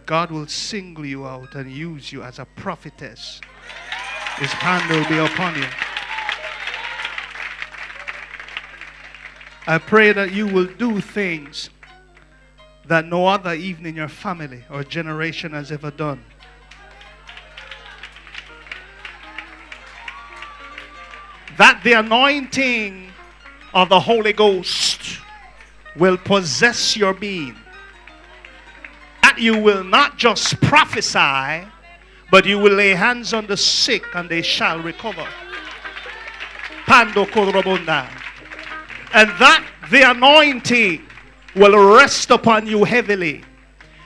God will single you out and use you as a prophetess. His hand will be upon you. I pray that you will do things that no other even in your family or generation has ever done. That the anointing of the Holy Ghost will possess your being. That you will not just prophesy, but you will lay hands on the sick and they shall recover. Pando Kodrobunda. And that the anointing will rest upon you heavily.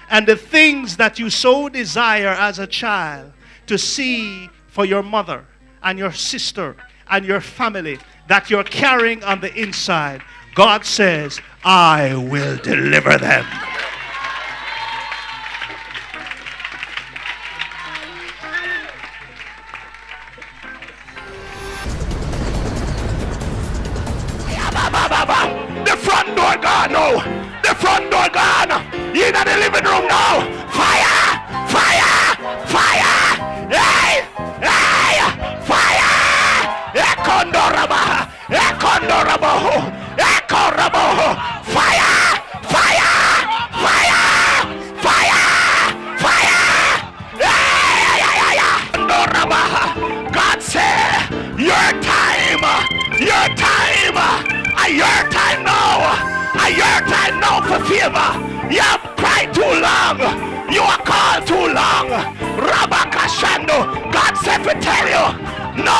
And the things that you so desire as a child to see for your mother and your sister and your family that you're carrying on the inside, God says, I will deliver them. The front door gone now. The front door gone. You in the living room now. Fire! Fire! Fire! Hey! Hey! Fire! Ekondoraba! Ekondorabo! Ekorabo! Fire! Fire! Fire! Fire! Fire! Hey! Ekondoraba! God said, your time, your time now. Your time now for favor. You have cried too long. You are called too long. Rabakashando. God said to tell you, no,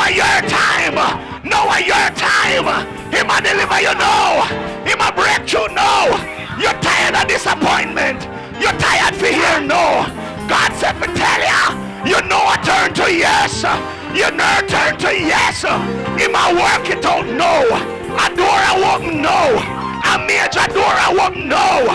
your time. No, your time. He might deliver you now. He might break you now. You're tired of disappointment. You're tired for here no. God said to tell you, you know I turn to yes. You never turn to yes. He might work it out no. A door I won't know. A major door I won't know.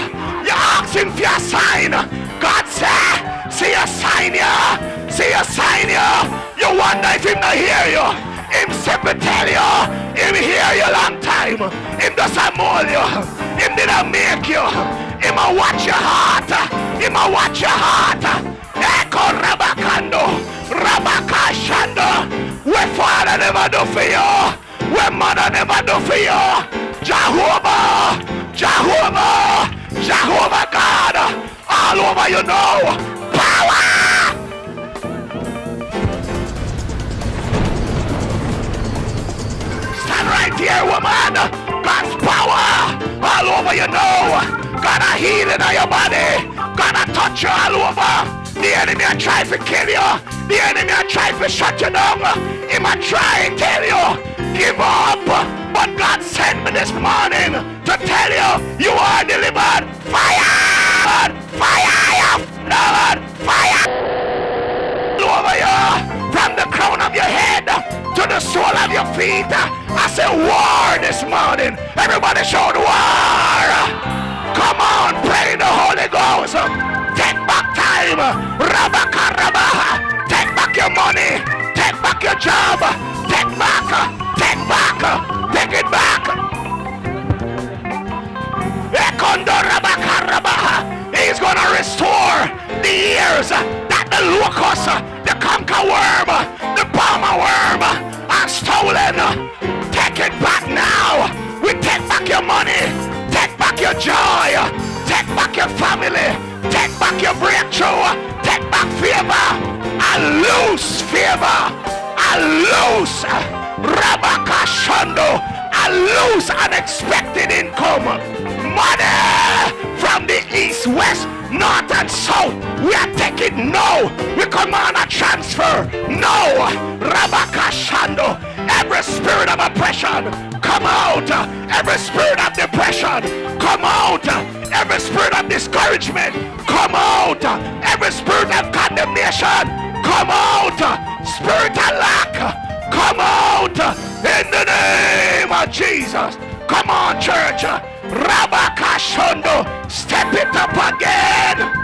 You're asking for a sign. God said, see a sign here. See a sign here. You wonder if him not hear you. Him simply tell you. Him hear you long time. Him doesn't mold you. Him didn't make you. Him a watch your heart. Him a watch your heart. Echo Rabakando. Rabakashando. Where father never do for you. Where mother never do for you. Jehovah, Jehovah, Jehovah God, all over you know. Power! Stand right here, woman. God's power, all over you know. God a healing on your body. God a touch you all over. The enemy a try to kill you. The enemy a try to shut you down. He might try and tell you, give up. But God sent me this morning to tell you, you are delivered. Fire! Fire! Lord! Fire! Over you, from the crown of your head to the sole of your feet. I say war this morning. Everybody shout war. Come on, pray in the Holy Ghost. Take back time. Rabakaraba. Take back your money. Take back your job. Take back. Take back. Take it back. He's going to restore the years that the locust, the conker worm, the palmer worm are stolen. Take it back now. We take back your money. Take back your joy. Take back your family. Take back your breakthrough. Take back favor. I lose favor. I lose Rabakashando. I lose unexpected income. Money from the east, west, north and south. We are taking no. We command a transfer. No. Rabakashando. Every spirit of oppression, come out. Every spirit of depression, come out. Every spirit of discouragement, come out. Every spirit of condemnation, come out. Spirit of lack, come out. In the name of Jesus. Come on, church. Rabakashondo. Step it up again.